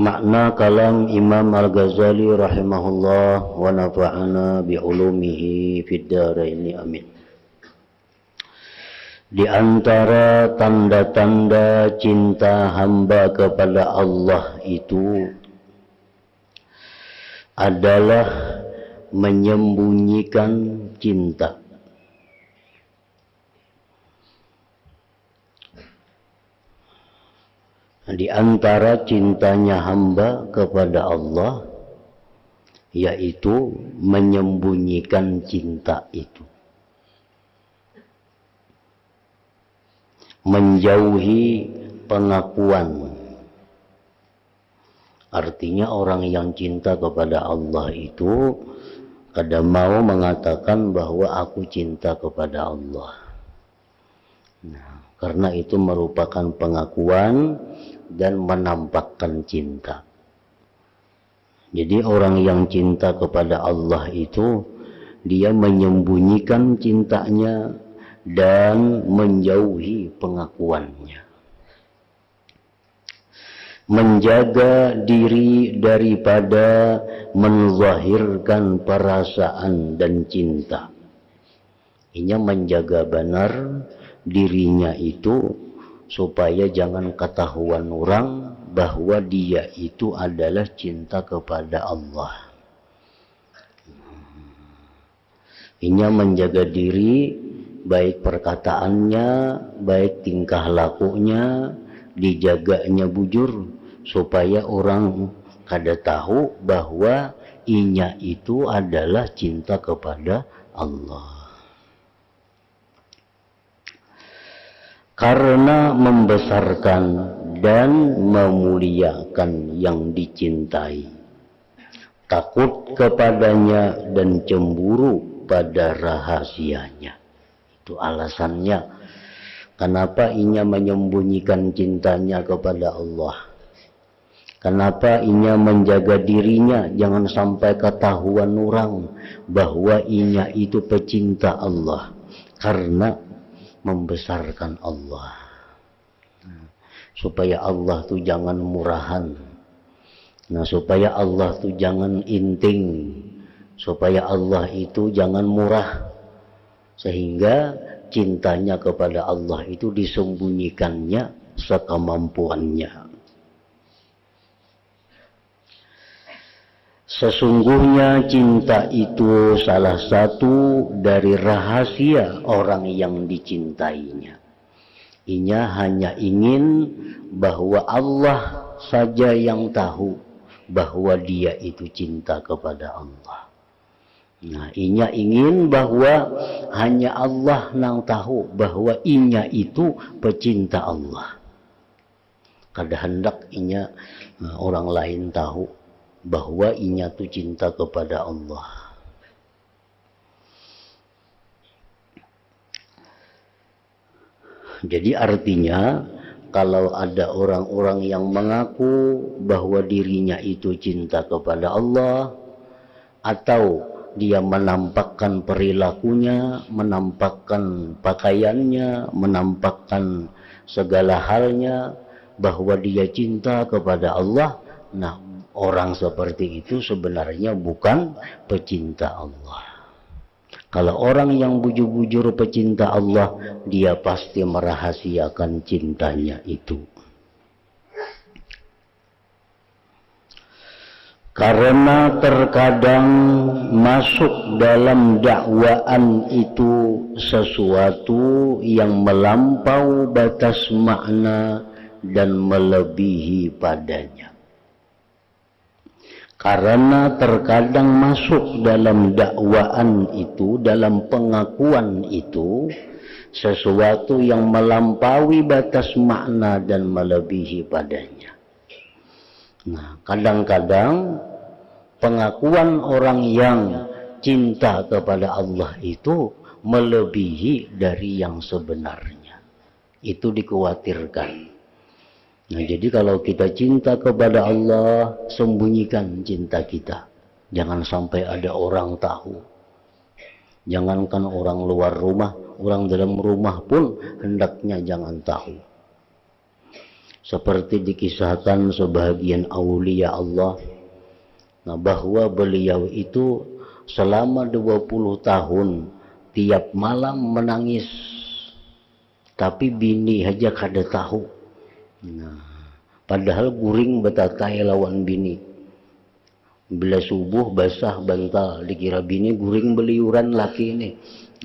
Makna kalam Imam Al-Ghazali rahimahullah wa nafa'ana bi'ulumihi fid dharaini amin. Di antara tanda-tanda cinta hamba kepada Allah itu adalah menyembunyikan cinta. Di antara cintanya hamba kepada Allah yaitu menyembunyikan cinta itu, menjauhi pengakuan. Artinya orang yang cinta kepada Allah itu kadang mau mengatakan bahwa aku cinta kepada Allah. Nah, karena itu merupakan pengakuan dan menampakkan cinta. Jadi orang yang cinta kepada Allah itu dia menyembunyikan cintanya dan menjauhi pengakuannya. Menjaga diri daripada menzahirkan perasaan dan cinta. Ini menjaga benar dirinya itu supaya jangan ketahuan orang bahwa dia itu adalah cinta kepada Allah. Ini menjaga diri, baik perkataannya, baik tingkah lakunya, dijaganya bujur supaya orang kada tahu bahwa inya itu adalah cinta kepada Allah. Karena membesarkan dan memuliakan yang dicintai, takut kepadanya dan cemburu pada rahasianya. Itu alasannya kenapa inya menyembunyikan cintanya kepada Allah. Kenapa inya menjaga dirinya jangan sampai ketahuan orang bahwa inya itu pecinta Allah. Karena membesarkan Allah. Supaya Allah tuh jangan murahan. Nah, supaya Allah tuh jangan inting. Supaya Allah itu jangan murah. Sehingga cintanya kepada Allah itu disembunyikannya sekemampuannya. Sesungguhnya cinta itu salah satu dari rahasia orang yang dicintainya. Inya hanya ingin bahwa Allah saja yang tahu bahwa dia itu cinta kepada Allah. Nah, inya ingin bahwa hanya Allah yang tahu bahwa inya itu pecinta Allah. Kada hendak inya orang lain tahu bahwa inya tu cinta kepada Allah. Jadi artinya kalau ada orang-orang yang mengaku bahwa dirinya itu cinta kepada Allah, atau dia menampakkan perilakunya, menampakkan pakaiannya, menampakkan segala halnya bahwa dia cinta kepada Allah, nah orang seperti itu sebenarnya bukan pecinta Allah. Kalau orang yang bujur-bujur pecinta Allah, dia pasti merahasiakan cintanya itu. Karena terkadang masuk dalam dakwaan itu sesuatu yang melampau batas makna dan melebihi padanya. Karena terkadang masuk dalam dakwaan itu, dalam pengakuan itu, sesuatu yang melampaui batas makna dan melebihi padanya. Nah, kadang-kadang pengakuan orang yang cinta kepada Allah itu melebihi dari yang sebenarnya. Itu dikhawatirkan. Nah, jadi kalau kita cinta kepada Allah, sembunyikan cinta kita. Jangan sampai ada orang tahu. Jangankan orang luar rumah, orang dalam rumah pun hendaknya jangan tahu. seperti dikisahkan sebagian aulia Allah, nah, bahwa beliau itu selama 20 tahun tiap malam menangis, tapi bini aja kada tahu. Nah, padahal guring betatai lawan bini. Bila subuh basah bantal, dikira bini guring beliuran laki ini.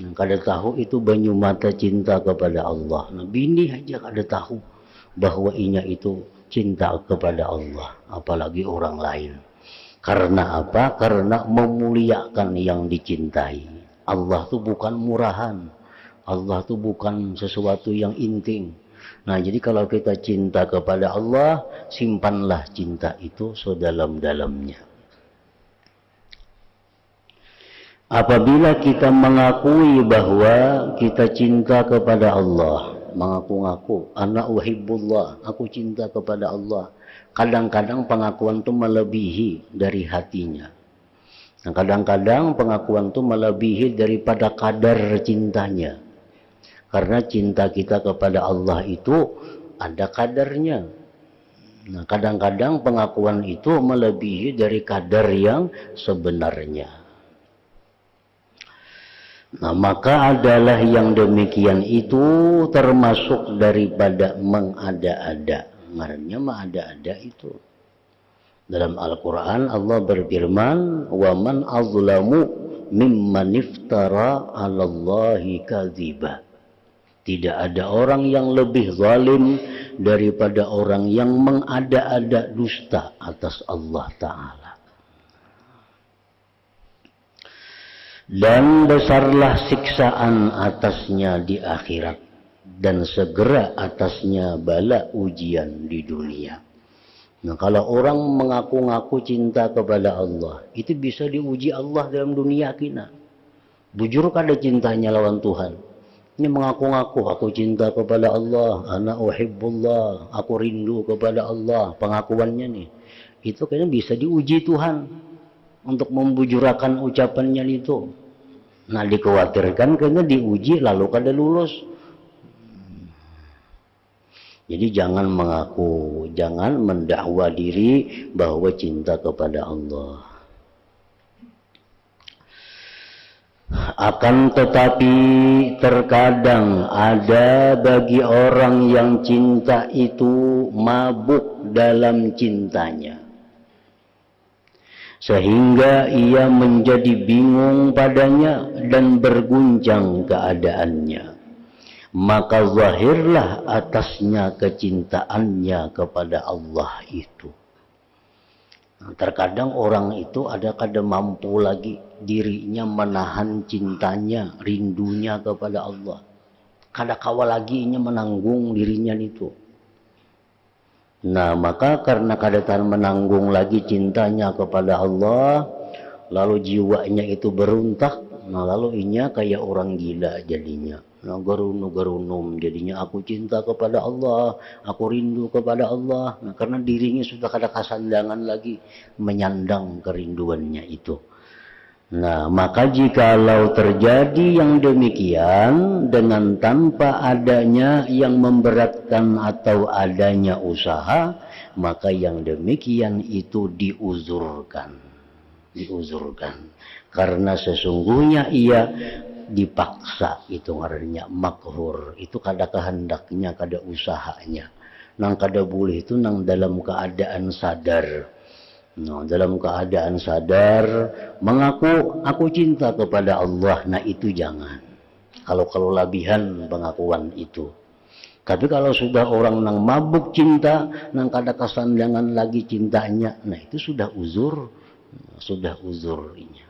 Nah, kada tahu itu banyu mata cinta kepada Allah. Nah, bini aja kada tahu bahwa inya itu cinta kepada Allah, apalagi orang lain. Karena apa? Karena memuliakan yang dicintai. Allah itu bukan murahan. Allah itu bukan sesuatu yang inting. Nah, jadi kalau kita cinta kepada Allah, simpanlah cinta itu sedalam-dalamnya. Apabila kita mengakui bahwa kita cinta kepada Allah, mengaku-ngaku, ana uhibbullah, aku cinta kepada Allah. Kadang-kadang pengakuan itu melebihi dari hatinya. Nah, kadang-kadang pengakuan itu melebihi daripada kadar cintanya. Karena cinta kita kepada Allah itu ada kadarnya. Nah, kadang-kadang pengakuan itu melebihi dari kadar yang sebenarnya. Nah, maka adalah yang demikian itu termasuk daripada mengada-ada. Ngarannya mengada-ada itu. Dalam Al-Quran Allah berfirman, وَمَنْ أَظْلَمُ مِمَّنِ افْتَرَى عَلَى اللَّهِ كَذِبًا. Tidak ada orang yang lebih zalim daripada orang yang mengada-ada dusta atas Allah Ta'ala. Dan besarlah siksaan atasnya di akhirat, dan segera atasnya bala ujian di dunia. Nah, kalau orang mengaku-ngaku cinta kepada Allah, itu bisa diuji Allah dalam dunia kita. Bujur kada cintanya lawan Tuhan. Ini mengaku-ngaku, aku cinta kepada Allah, ana uhibbullah, aku rindu kepada Allah. Pengakuannya nih, itu kayaknya bisa diuji Tuhan untuk membujurakan ucapannya itu. Nah, dikhawatirkan kayaknya diuji lalu kada lulus. Jadi jangan mengaku, jangan mendakwa diri bahwa cinta kepada Allah. Akan tetapi terkadang ada bagi orang yang cinta itu mabuk dalam cintanya, sehingga ia menjadi bingung padanya dan berguncang keadaannya. Maka zahirlah atasnya kecintaannya kepada Allah itu. Nah, terkadang orang itu ada kada mampu lagi dirinya menahan cintanya, rindunya kepada Allah. Kada kawal lagi inya menanggung dirinya itu. Nah, maka karena kada tahan menanggung lagi cintanya kepada Allah, lalu jiwanya itu beruntak. Nah, lalu inya kayak orang gila jadinya. Nah, garunum jadinya, aku cinta kepada Allah, aku rindu kepada Allah. Nah, karena dirinya sudah kada kasandangan lagi menyandang kerinduannya itu. Nah, maka jikalau terjadi yang demikian dengan tanpa adanya yang memberatkan atau adanya usaha, maka yang demikian itu diuzurkan. Karena sesungguhnya ia dipaksa, itu ngarannya makhur. Itu kada kehendaknya, kada usahanya. Nang kada boleh itu nang dalam keadaan sadar. Nah, dalam keadaan sadar mengaku aku cinta kepada Allah, nah itu jangan. Kalau labihan pengakuan itu. Tapi kalau sudah orang nang mabuk cinta, nang kada kasandangan lagi cintanya, nah itu sudah uzur, inya.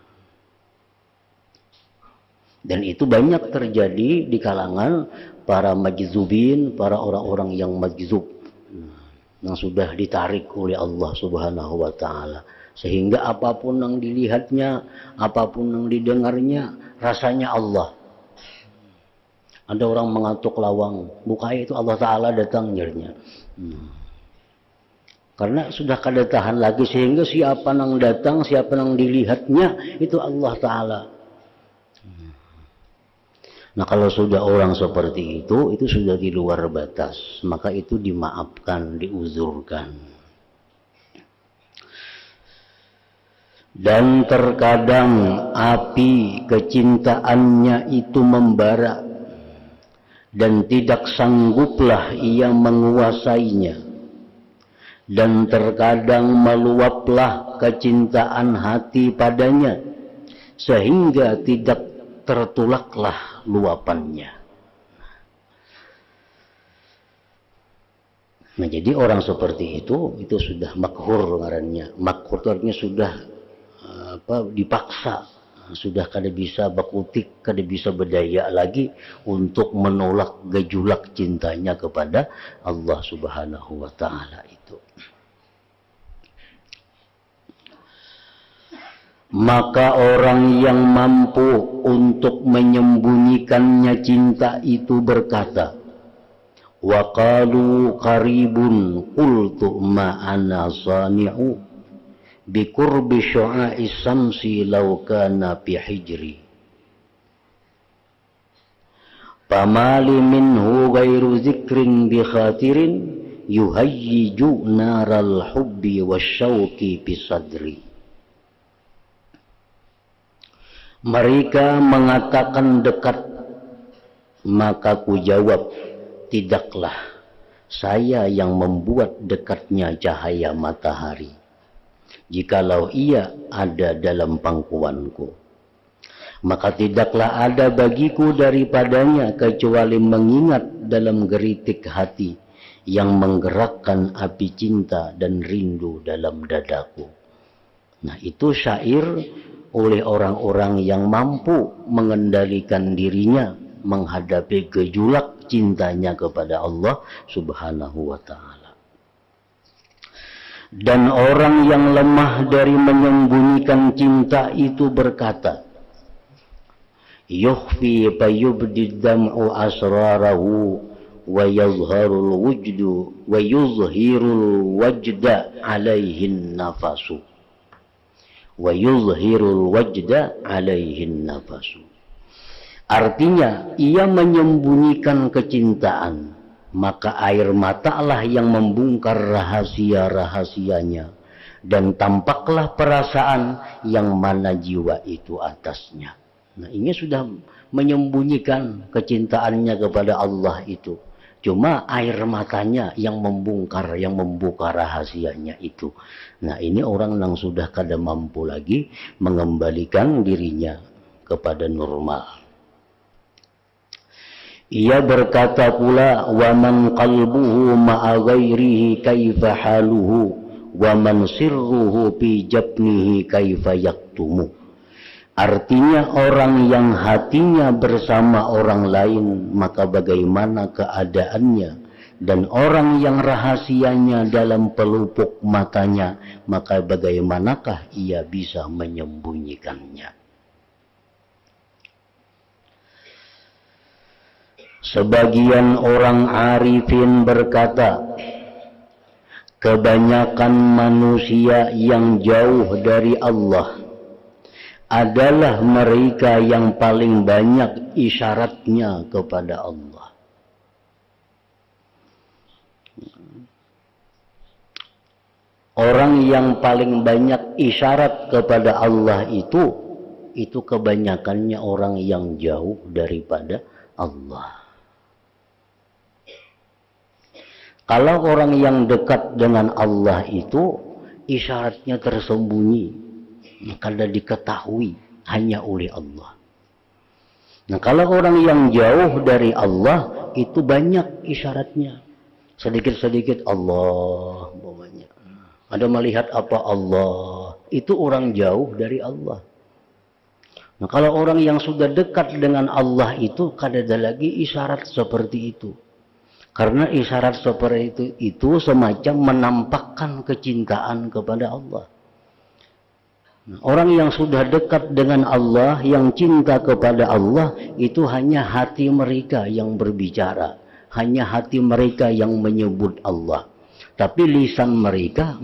Dan itu banyak terjadi di kalangan para majzubin, para orang-orang yang majzub, yang sudah ditarik oleh Allah Subhanahu wa Ta'ala, sehingga apapun yang dilihatnya, apapun yang didengarnya, rasanya Allah. Ada orang mengatuk lawang, bukanya itu Allah Ta'ala datang nyernya. Karena sudah kada tahan lagi, sehingga siapa yang datang, siapa yang dilihatnya, itu Allah Ta'ala. Nah kalau sudah orang seperti itu sudah di luar batas, maka itu dimaafkan, diuzurkan. Dan terkadang api kecintaannya itu membara dan tidak sangguplah ia menguasainya. Dan terkadang meluaplah kecintaan hati padanya sehingga tidak tertolaklah luapannya. Nah jadi orang seperti itu sudah makhur ngarannya. Makhur itu artinya sudah dipaksa, sudah kada bisa bakutik, kada bisa berdaya lagi untuk menolak gejolak cintanya kepada Allah Subhanahu wa taala itu. Maka orang yang mampu untuk menyembunyikannya cinta itu berkata, wa qalu qaribun qultu ma ana sani'u bi qurbi syu'a'is samsi law kana fi hijri famali minhu ghairu zikrin bi khatirin yuhayyiju naral hubbi wasyauqi fi sadri. Mereka mengatakan dekat, maka ku jawab, tidaklah saya yang membuat dekatnya cahaya matahari, jikalau ia ada dalam pangkuanku. Maka tidaklah ada bagiku daripadanya kecuali mengingat dalam geritik hati yang menggerakkan api cinta dan rindu dalam dadaku. Nah itu syair oleh orang-orang yang mampu mengendalikan dirinya menghadapi gejolak cintanya kepada Allah Subhanahu wa taala. Dan orang yang lemah dari menyembunyikan cinta itu berkata, yukhfi fayubdi dam'u asrarahu wa yuzhirul wajda alaihin nafasu. Wa yuzhirul wajda alaihin nafasu. Artinya ia menyembunyikan kecintaan, maka air matalah yang membongkar rahasia-rahasianya dan tampaklah perasaan yang mana jiwa itu atasnya. Nah ini sudah menyembunyikan kecintaannya kepada Allah itu. Cuma air matanya yang membongkar, yang membuka rahasianya itu. Nah ini orang yang sudah kada mampu lagi mengembalikan dirinya kepada normal. Ia berkata pula, wa man qalbuhu ma'a ghairihi kaifa haluhu wa man sirruhu fi jabnihi kaifa yaktumu. Artinya orang yang hatinya bersama orang lain, maka bagaimana keadaannya, dan orang yang rahasianya dalam pelupuk matanya, maka bagaimanakah ia bisa menyembunyikannya. Sebagian orang arifin berkata, kebanyakan manusia yang jauh dari Allah adalah mereka yang paling banyak isyaratnya kepada Allah. Orang yang paling banyak isyarat kepada Allah itu kebanyakannya orang yang jauh daripada Allah. Kalau orang yang dekat dengan Allah itu isyaratnya tersembunyi, kada diketahui hanya oleh Allah. Nah kalau orang yang jauh dari Allah itu banyak isyaratnya, sedikit-sedikit Allah umpamanya. Ada melihat apa Allah, itu orang jauh dari Allah. Nah kalau orang yang sudah dekat dengan Allah itu kada ada lagi isyarat seperti itu. Karena isyarat seperti itu semacam menampakkan kecintaan kepada Allah. Orang yang sudah dekat dengan Allah, yang cinta kepada Allah, itu hanya hati mereka yang berbicara. Hanya hati mereka yang menyebut Allah. Tapi lisan mereka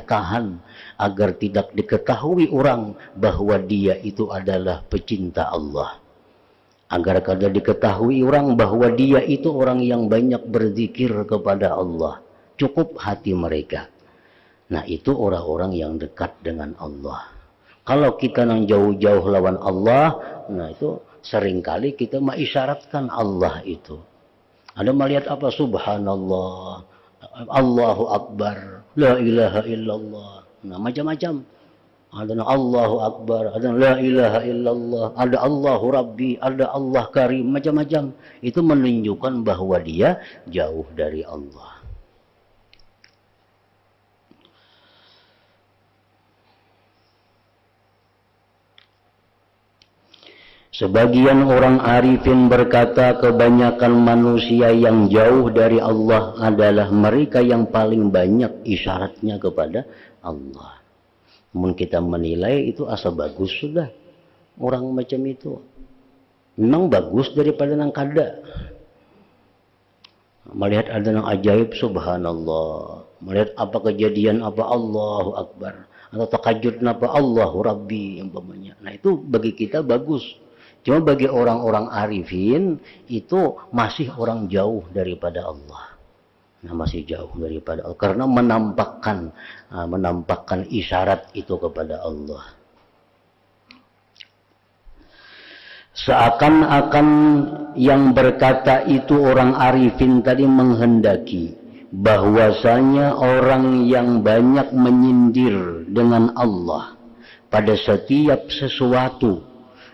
tahan agar tidak diketahui orang bahwa dia itu adalah pecinta Allah. Agar kada diketahui orang bahwa dia itu orang yang banyak berzikir kepada Allah. Cukup hati mereka. Nah, itu orang-orang yang dekat dengan Allah. Kalau kita yang jauh-jauh lawan Allah, nah itu seringkali kita mengisyaratkan Allah itu. Ada melihat apa? Subhanallah, Allahu Akbar, la ilaha illallah. Nah, macam-macam. Ada Allahu Akbar, ada la ilaha illallah, ada Allahu Rabbi, ada Allah Karim, macam-macam. Itu menunjukkan bahwa dia jauh dari Allah. Sebagian orang arifin berkata kebanyakan manusia yang jauh dari Allah adalah mereka yang paling banyak isyaratnya kepada Allah. Namun kita menilai itu asa bagus sudah. Orang macam itu memang bagus daripada nang kada. Melihat ada nang ajaib, subhanallah. Melihat apa kejadian apa, Allahu Akbar. Atau takajud apa, Allahu Rabbi umpamanya. Nah itu bagi kita bagus. Cuma bagi orang-orang arifin itu masih orang jauh daripada Allah. Nah, masih jauh daripada Allah karena menampakkan isyarat itu kepada Allah. Seakan-akan yang berkata itu orang arifin tadi menghendaki bahwasanya orang yang banyak menyindir dengan Allah pada setiap sesuatu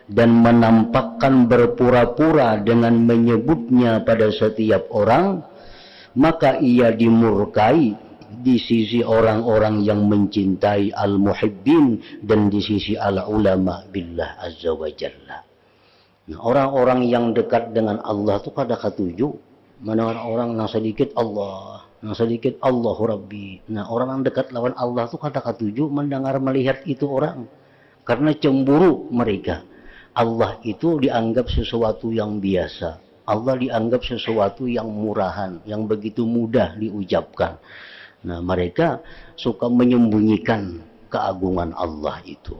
dan menampakkan berpura-pura dengan menyebutnya pada setiap orang, maka ia dimurkai di sisi orang-orang yang mencintai al-muhibbin dan di sisi al-ulama billah azza wa jalla. Nah, orang-orang yang dekat dengan Allah itu kada ketuju. Mana orang yang sedikit Allah, yang sedikit Allahu Rabbi. Nah, orang yang dekat lawan Allah itu kada ketuju mendengar melihat itu orang. Karena cemburu mereka. Allah itu dianggap sesuatu yang biasa. Allah dianggap sesuatu yang murahan, yang begitu mudah diucapkan. Nah, mereka suka menyembunyikan keagungan Allah itu.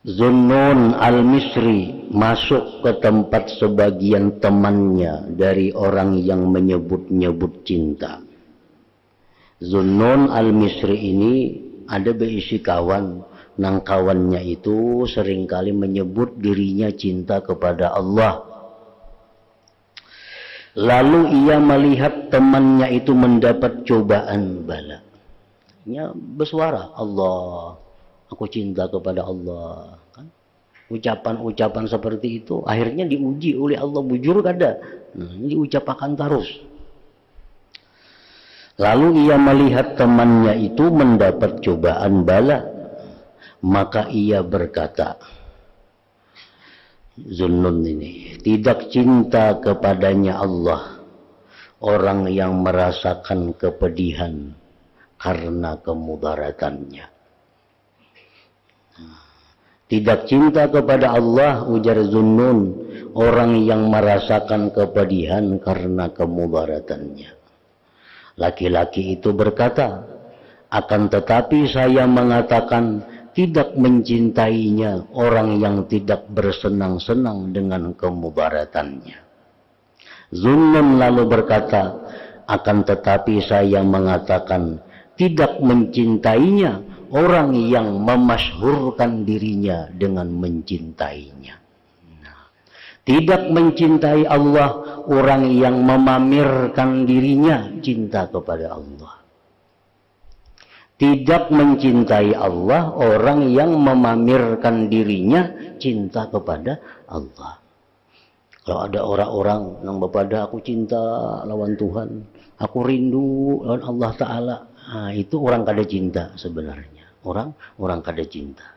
Zunnun al-Misri masuk ke tempat sebagian temannya dari orang yang menyebut-nyebut cinta. Zunnun al-Misri ini ada berisi kawan. Nang kawannya itu seringkali menyebut dirinya cinta kepada Allah. Lalu ia melihat temannya itu mendapat cobaan bala. Ia bersuara, Allah, aku cinta kepada Allah. Kan? Ucapan-ucapan seperti itu akhirnya diuji oleh Allah, bujur kada. Nah, ini diucapkan terus. Lalu ia melihat temannya itu mendapat cobaan bala. Maka ia berkata, Zunnun ini tidak cinta kepadanya Allah orang yang merasakan kepedihan karena kemudaratannya. Tidak cinta kepada Allah, ujar Zunnun, orang yang merasakan kepedihan karena kemudaratannya. Laki-laki itu berkata, akan tetapi saya mengatakan tidak mencintainya orang yang tidak bersenang-senang dengan kemudaratannya. Zunnun lalu berkata, akan tetapi saya mengatakan tidak mencintainya orang yang memasyhurkan dirinya dengan mencintainya. Tidak mencintai Allah orang yang memamerkan dirinya cinta kepada Allah. Tidak mencintai Allah orang yang memamerkan dirinya cinta kepada Allah. Kalau ada orang-orang yang berpada aku cinta lawan Tuhan, aku rindu lawan Allah Ta'ala, nah, itu orang kada cinta sebenarnya. Orang kada cinta.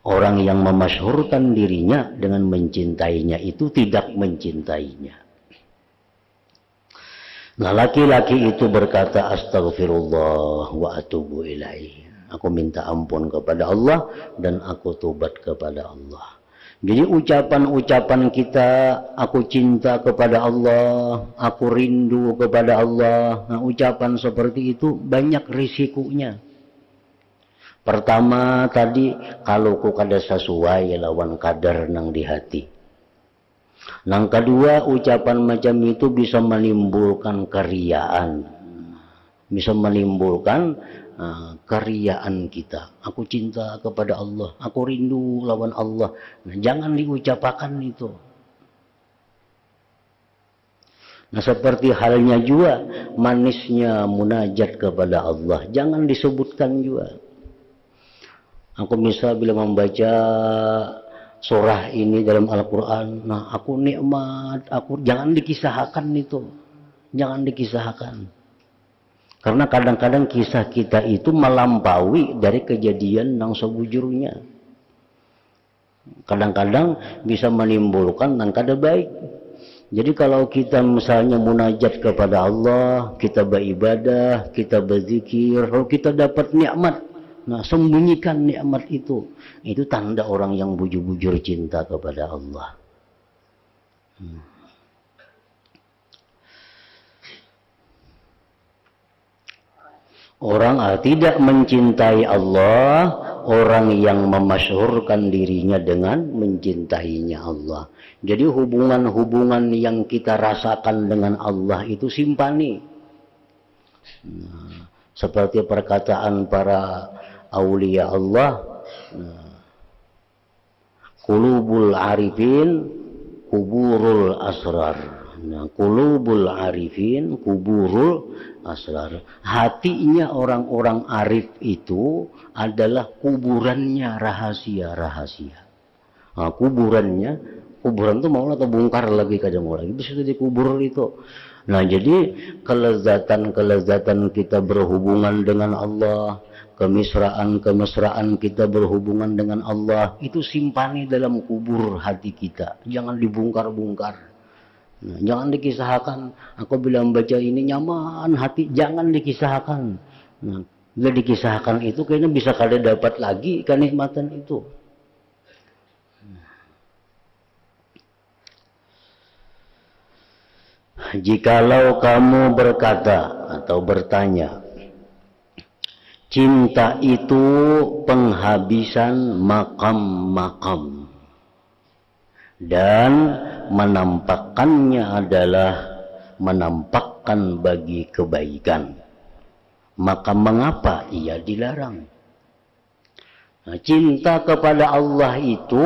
Orang yang memasyhurkan dirinya dengan mencintainya itu tidak mencintainya. Nah, laki-laki itu berkata, astagfirullah wa atubu ilaih. Aku minta ampun kepada Allah dan aku tobat kepada Allah. Jadi ucapan-ucapan kita, aku cinta kepada Allah, aku rindu kepada Allah. Nah, ucapan seperti itu banyak risikonya. Pertama tadi, kalau ku kada sesuai lawan kadar nang di hati. Nang kedua, ucapan macam itu bisa menimbulkan keriaan. Bisa menimbulkan keriaan kita. Aku cinta kepada Allah, aku rindu lawan Allah. Nah, jangan diucapkan itu. Nah, seperti halnya juga manisnya munajat kepada Allah, jangan disebutkan juga. Aku misal bila membaca surah ini dalam Al-Quran, nah aku nikmat, aku jangan dikisahkan itu, jangan dikisahkan. Karena kadang-kadang kisah kita itu melampaui dari kejadian yang sebujurnya. Kadang-kadang bisa menimbulkan dan kada baik. Jadi kalau kita misalnya munajat kepada Allah, kita beribadah, kita berzikir, kalau kita dapat nikmat, nah sembunyikan nikmat itu tanda orang yang bujur-bujur cinta kepada Allah. Orang tidak mencintai Allah, orang yang memasyhurkan dirinya dengan mencintainya Allah. Jadi hubungan-hubungan yang kita rasakan dengan Allah itu simpani. Nah, seperti perkataan para aulia Allah, qulubul arifin kuburul asrar. Nah, qulubul arifin kuburul asrar. Hatinya orang-orang arif itu adalah kuburannya rahasia-rahasia. Nah, kuburan itu mau atau bongkar lagi kadang lagi bisa dikubur itu. Nah, jadi kelezatan kita berhubungan dengan Allah, kemesraan kita berhubungan dengan Allah, itu simpani dalam kubur hati kita. Jangan dibongkar-bongkar. Nah, jangan dikisahkan. Aku bilang baca ini nyaman hati, jangan dikisahkan. Nah, bila dikisahkan itu kayaknya bisa kada dapat lagi kenikmatan itu. Jikalau kamu berkata atau bertanya, cinta itu penghabisan makam-makam, dan menampakkannya adalah menampakkan bagi kebaikan, maka mengapa ia dilarang? Nah, cinta kepada Allah itu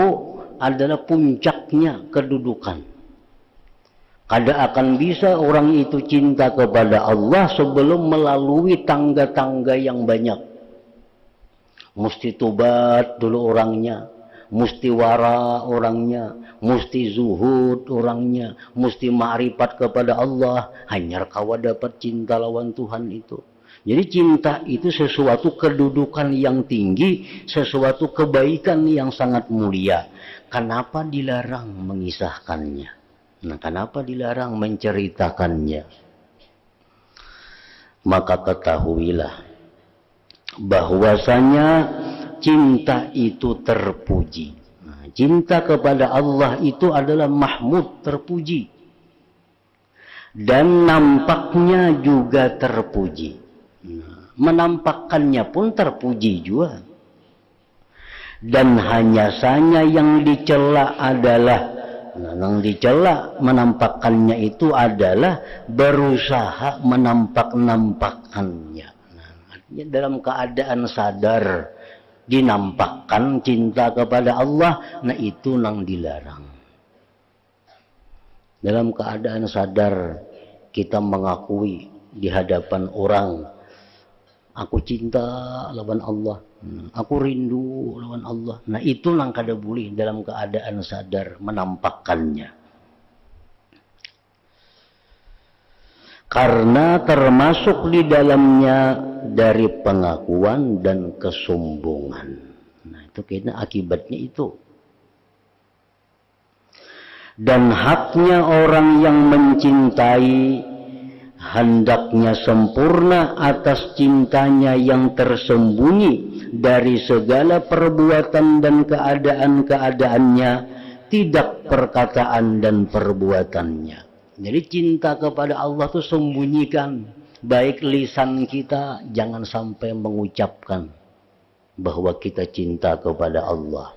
adalah puncaknya kedudukan. Kada akan bisa orang itu cinta kepada Allah sebelum melalui tangga-tangga yang banyak. Mesti tobat dulu orangnya, mesti wara orangnya, mesti zuhud orangnya, mesti ma'rifat kepada Allah. Hanya kawa dapat cinta lawan Tuhan itu. Jadi cinta itu sesuatu kedudukan yang tinggi, sesuatu kebaikan yang sangat mulia. Kenapa dilarang mengisahkannya? Nah, kenapa dilarang menceritakannya? Maka ketahuilah bahwasanya cinta itu terpuji. Nah, cinta kepada Allah itu adalah mahmud, terpuji. Dan nampaknya juga terpuji. Nah, menampakkannya pun terpuji juga. Dan hanya saja yang dicela adalah yang dicela menampakkannya itu adalah berusaha menampak-nampakkannya. Nah, artinya dalam keadaan sadar dinampakkan cinta kepada Allah, nah itu nang dilarang. Dalam keadaan sadar kita mengakui di hadapan orang, aku cinta lawan Allah, aku rindu lawan Allah. Nah itu nang kada boleh dalam keadaan sadar menampakkannya. Karena termasuk di dalamnya dari pengakuan dan kesombongan. Nah itu kayaknya akibatnya itu. Dan haknya orang yang mencintai hendaknya sempurna atas cintanya yang tersembunyi dari segala perbuatan dan keadaan-keadaannya, tidak perkataan dan perbuatannya. Jadi cinta kepada Allah itu sembunyikan, baik lisan kita jangan sampai mengucapkan. bahwa kita cinta kepada Allah.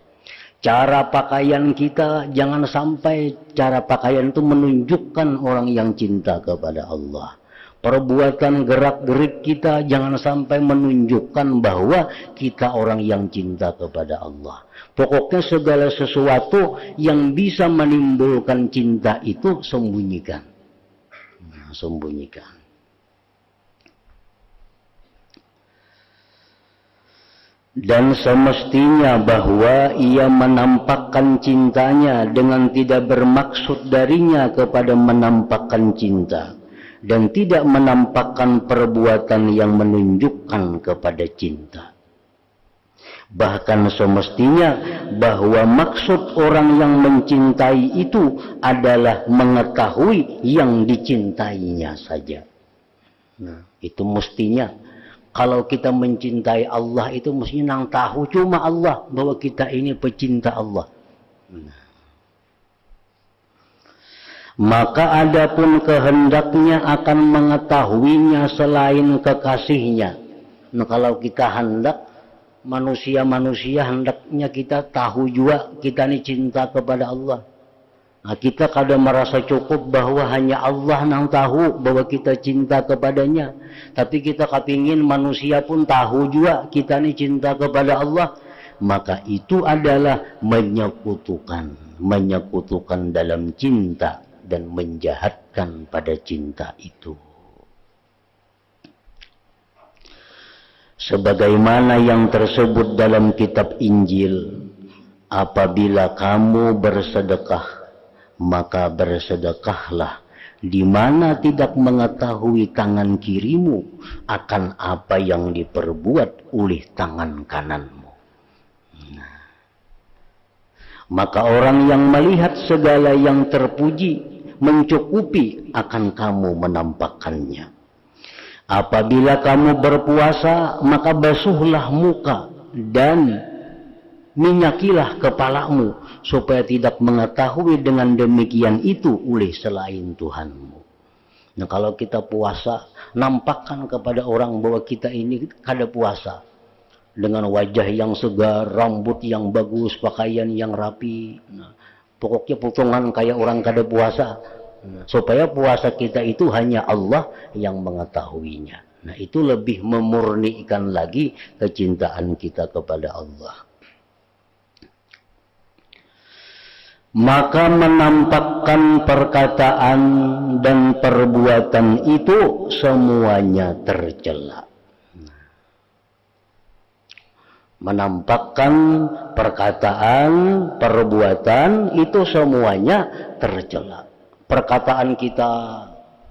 Cara pakaian kita, jangan sampai cara pakaian itu menunjukkan orang yang cinta kepada Allah. Perbuatan gerak-gerik kita jangan sampai menunjukkan bahwa kita orang yang cinta kepada Allah. Pokoknya segala sesuatu yang bisa menimbulkan cinta itu sembunyikan. Sembunyikan. Dan semestinya bahwa ia menampakkan cintanya dengan tidak bermaksud darinya kepada menampakkan cinta, dan tidak menampakkan perbuatan yang menunjukkan kepada cinta. Bahkan semestinya bahwa maksud orang yang mencintai itu adalah mengetahui yang dicintainya saja. Nah, itu mestinya. Kalau kita mencintai Allah itu mestinya nang tahu cuma Allah bahwa kita ini pecinta Allah. Maka adapun kehendaknya akan mengetahuinya selain kekasihnya. Nah, kalau kita hendak manusia-manusia hendaknya kita tahu juga kita ini cinta kepada Allah. Nah, kita kadang merasa cukup bahwa hanya Allah yang tahu bahwa kita cinta kepadanya. Tapi kita kepingin manusia pun tahu juga kita ini cinta kepada Allah. Maka itu adalah menyekutukan dalam cinta dan menjahatkan pada cinta itu. Sebagaimana yang tersebut dalam kitab Injil, apabila kamu bersedekah, maka bersedekahlah di mana tidak mengetahui tangan kirimu akan apa yang diperbuat oleh tangan kananmu. Nah, maka orang yang melihat segala yang terpuji mencukupi akan kamu menampakkannya. Apabila kamu berpuasa, maka basuhlah muka dan minyakilah kepalamu, supaya tidak mengetahui dengan demikian itu oleh selain Tuhanmu. Nah, kalau kita puasa, nampakkan kepada orang bahwa kita ini kada puasa. Dengan wajah yang segar, rambut yang bagus, pakaian yang rapi. Nah, pokoknya potongan kayak orang kada puasa. Nah, supaya puasa kita itu hanya Allah yang mengetahuinya. Nah, itu lebih memurnikan lagi kecintaan kita kepada Allah. Maka menampakkan perkataan dan perbuatan itu semuanya tercela. Menampakkan perkataan, perbuatan itu semuanya tercela. Perkataan kita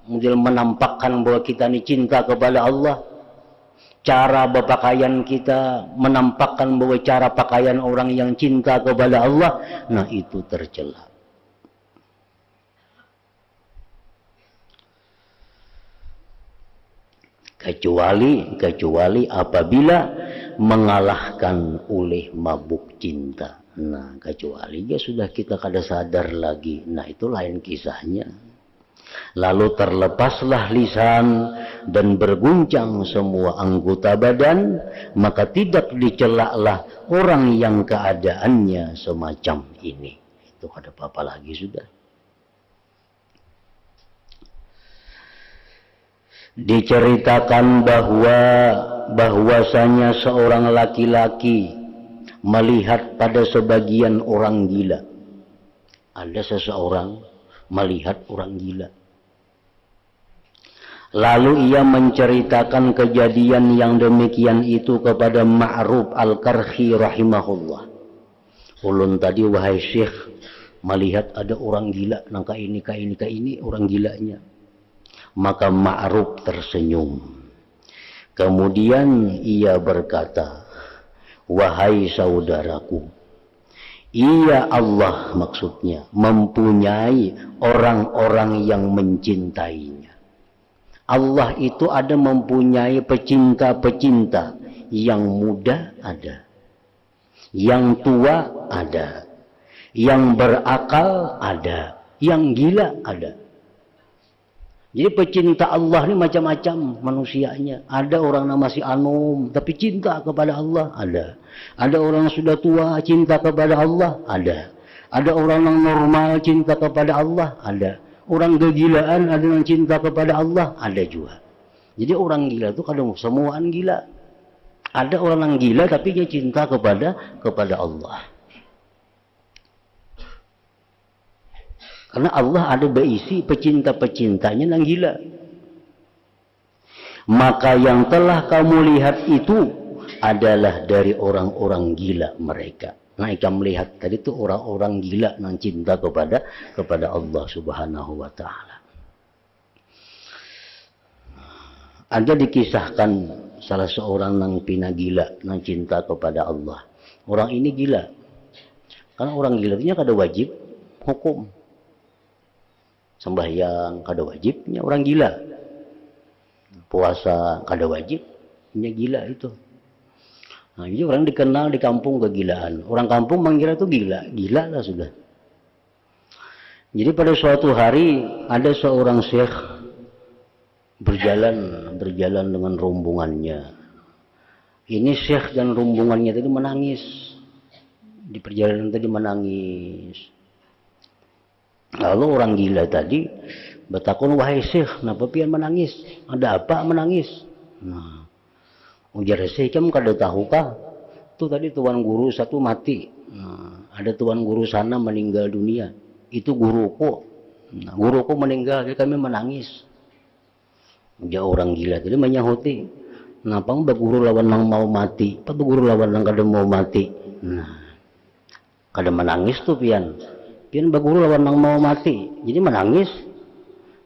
mungkin menampakkan bahwa kita ini cinta kepada Allah. Cara berpakaian kita menampakkan bahwa cara pakaian orang yang cinta kepada Allah, nah itu tercela. Kecuali apabila mengalahkan oleh mabuk cinta. Nah, kecuali ya sudah kita kada sadar lagi. Nah, itu lain kisahnya. Lalu terlepaslah lisan dan berguncang semua anggota badan, maka tidak dicelaklah orang yang keadaannya semacam ini. Itu ada apa lagi sudah. Diceritakan bahwasanya seorang laki-laki melihat pada sebagian orang gila. Ada seseorang melihat orang gila. Lalu ia menceritakan kejadian yang demikian itu kepada Ma'ruf Al-Karhi rahimahullah. Ulun tadi wahai syekh melihat ada orang gila, nangka ini orang gilanya. Maka Ma'ruf tersenyum. Kemudian ia berkata, wahai saudaraku, ia Allah maksudnya mempunyai orang-orang yang mencintainya. Allah itu ada mempunyai pecinta-pecinta, yang muda ada, yang tua ada, yang berakal ada, yang gila ada. Jadi pecinta Allah ini macam-macam manusianya. Ada orang nama si Anum tapi cinta kepada Allah, ada. Ada orang yang sudah tua cinta kepada Allah, ada. Ada orang yang normal cinta kepada Allah, ada. Orang kegilaan ada yang cinta kepada Allah, ada juga. Jadi orang gila itu kadang semuaan gila. Ada orang yang gila tapi dia cinta kepada Allah. Karena Allah ada berisi pecinta-pecintanya yang gila. Maka yang telah kamu lihat itu adalah dari orang-orang gila mereka. Nah, kamu melihat tadi itu orang-orang gila yang cinta kepada Allah Subhanahu wa taala. Ada dikisahkan salah seorang yang pina gila yang cinta kepada Allah. Orang ini gila. Karena orang gila itu kada wajib hukum. Sembahyang kada wajibnya orang gila. Puasa kada wajibnya gila itu. Nah, jadi orang dikenal di kampung kegilaan. Orang kampung mengira itu gila, gila lah sudah. Jadi pada suatu hari ada seorang syekh berjalan dengan rombongannya. Ini syekh dan rombongannya tadi menangis. Di perjalanan tadi menangis. Lalu orang gila tadi bertakun, wahai syekh, kenapa pian menangis? Ada apa menangis? Nah, ujar syekh, kamu kada tahu kah? Itu tadi tuan guru satu mati. Nah, ada tuan guru sana meninggal dunia. Itu guruku. Nah, guruku meninggal, jadi kami menangis. Ujar orang gila tadi menyahuti. Kenapa berguru lawan yang mau mati? Apa berguru lawan yang kada mau mati? Nah, kada menangis tuh pian. Pian berguru lawan yang mau mati, jadi menangis.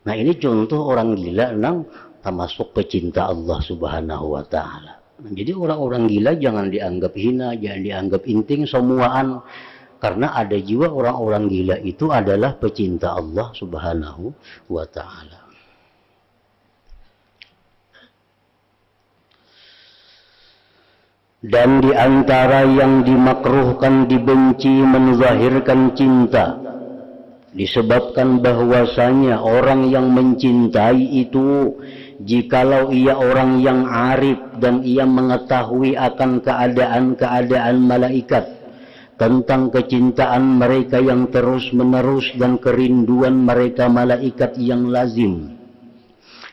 Nah, ini contoh orang gila yang termasuk pecinta Allah Subhanahu wa taala. Nah, jadi orang-orang gila jangan dianggap hina, jangan dianggap inting semuaan. Karena ada juga orang-orang gila itu adalah pecinta Allah Subhanahu wa taala. Dan di antara yang dimakruhkan, dibenci, menzahirkan cinta, disebabkan bahwasanya orang yang mencintai itu, jikalau ia orang yang arif dan ia mengetahui akan keadaan-keadaan malaikat, tentang kecintaan mereka yang terus-menerus dan kerinduan mereka malaikat yang lazim,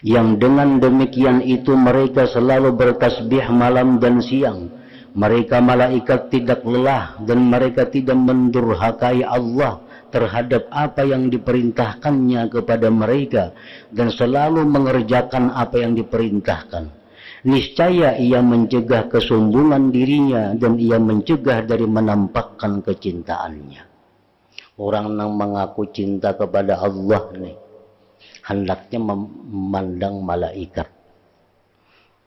yang dengan demikian itu mereka selalu bertasbih malam dan siang. Mereka malaikat tidak lelah dan mereka tidak mendurhakai Allah terhadap apa yang diperintahkannya kepada mereka dan selalu mengerjakan apa yang diperintahkan. Niscaya ia mencegah kesombongan dirinya dan ia mencegah dari menampakkan kecintaannya. Orang yang mengaku cinta kepada Allah nih, hendaknya memandang malaikat,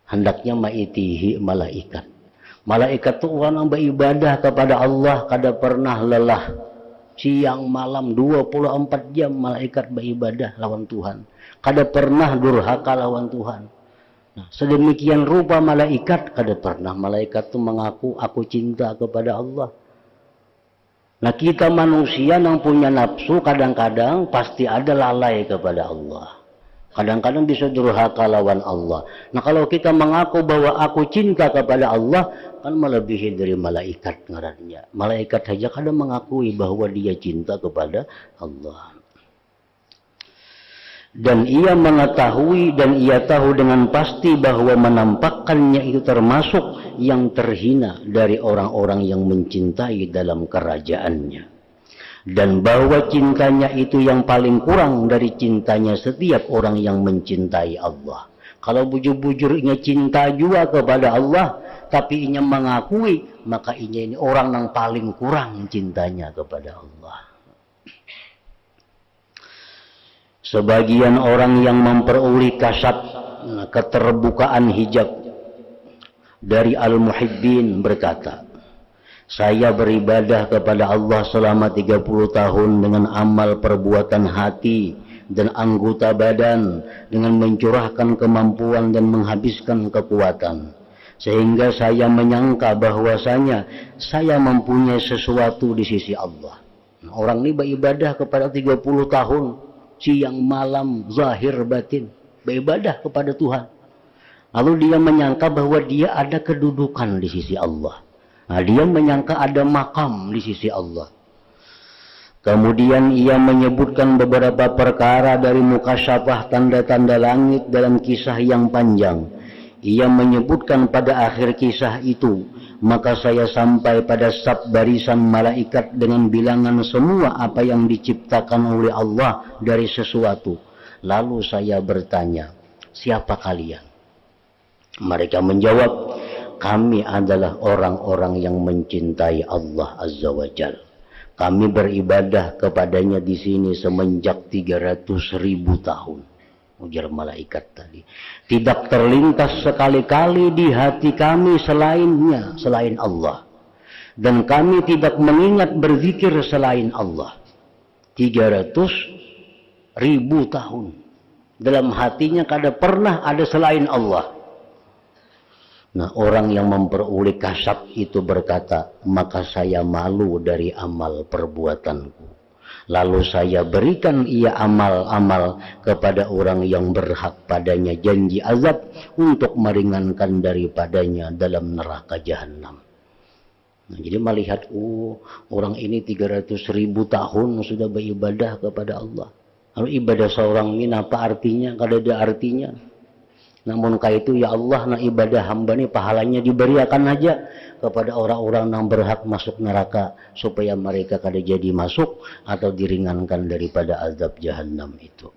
hendaknya maitihi malaikat. Malaikat itu orang yang beribadah kepada Allah kada pernah lelah. Siang malam 24 jam malaikat beribadah lawan Tuhan. Kada pernah durhaka lawan Tuhan. Nah, sedemikian rupa malaikat, kada pernah malaikat itu mengaku aku cinta kepada Allah. Nah, kita manusia yang punya nafsu kadang-kadang pasti ada lalai kepada Allah. Kadang-kadang bisa durhaka lawan Allah. Nah, kalau kita mengaku bahwa aku cinta kepada Allah, kan melebihi dari malaikat ngarannya. Malaikat saja kadang mengakui bahwa dia cinta kepada Allah. Dan ia mengetahui dan ia tahu dengan pasti bahwa menampakkannya itu termasuk yang terhina dari orang-orang yang mencintai dalam kerajaannya. Dan bahwa cintanya itu yang paling kurang dari cintanya setiap orang yang mencintai Allah. Kalau bujur-bujur inya cinta juga kepada Allah, tapi inya mengakui, maka inya ini orang yang paling kurang cintanya kepada Allah. Sebagian orang yang memperoleh kasab, keterbukaan hijab dari Al-Muhibbin berkata, saya beribadah kepada Allah selama 30 tahun dengan amal perbuatan hati dan anggota badan, dengan mencurahkan kemampuan dan menghabiskan kekuatan, sehingga saya menyangka bahwasanya saya mempunyai sesuatu di sisi Allah. Orang ini beribadah kepada 30 tahun siang malam, zahir batin, beribadah kepada Tuhan. Lalu dia menyangka bahwa dia ada kedudukan di sisi Allah. Nah, dia menyangka ada makam di sisi Allah. Kemudian ia menyebutkan beberapa perkara dari mukasyafah tanda-tanda langit dalam kisah yang panjang. Ia menyebutkan pada akhir kisah itu, maka saya sampai pada sab barisan malaikat dengan bilangan semua apa yang diciptakan oleh Allah dari sesuatu. Lalu saya bertanya, siapa kalian? Mereka menjawab, kami adalah orang-orang yang mencintai Allah Azza wa Jalla. Kami beribadah kepadanya di sini semenjak 300.000 tahun. Ujar malaikat tadi. Tidak terlintas sekali-kali di hati kami selainnya, selain Allah. Dan kami tidak mengingat berzikir selain Allah. 300.000 tahun. Dalam hatinya kada pernah ada selain Allah. Nah, orang yang memperoleh kasab itu berkata, maka saya malu dari amal perbuatanku. Lalu saya berikan ia amal-amal kepada orang yang berhak padanya janji azab untuk meringankan daripadanya dalam neraka jahanam. Nah, jadi melihat, orang ini 300.000 tahun sudah beribadah kepada Allah. Lalu ibadah seorang ini apa artinya? Kada ada artinya. Namun kaitu ya Allah, nah ibadah hamba ini pahalanya diberikan aja kepada orang-orang yang berhak masuk neraka supaya mereka kada jadi masuk atau diringankan daripada azab jahanam itu.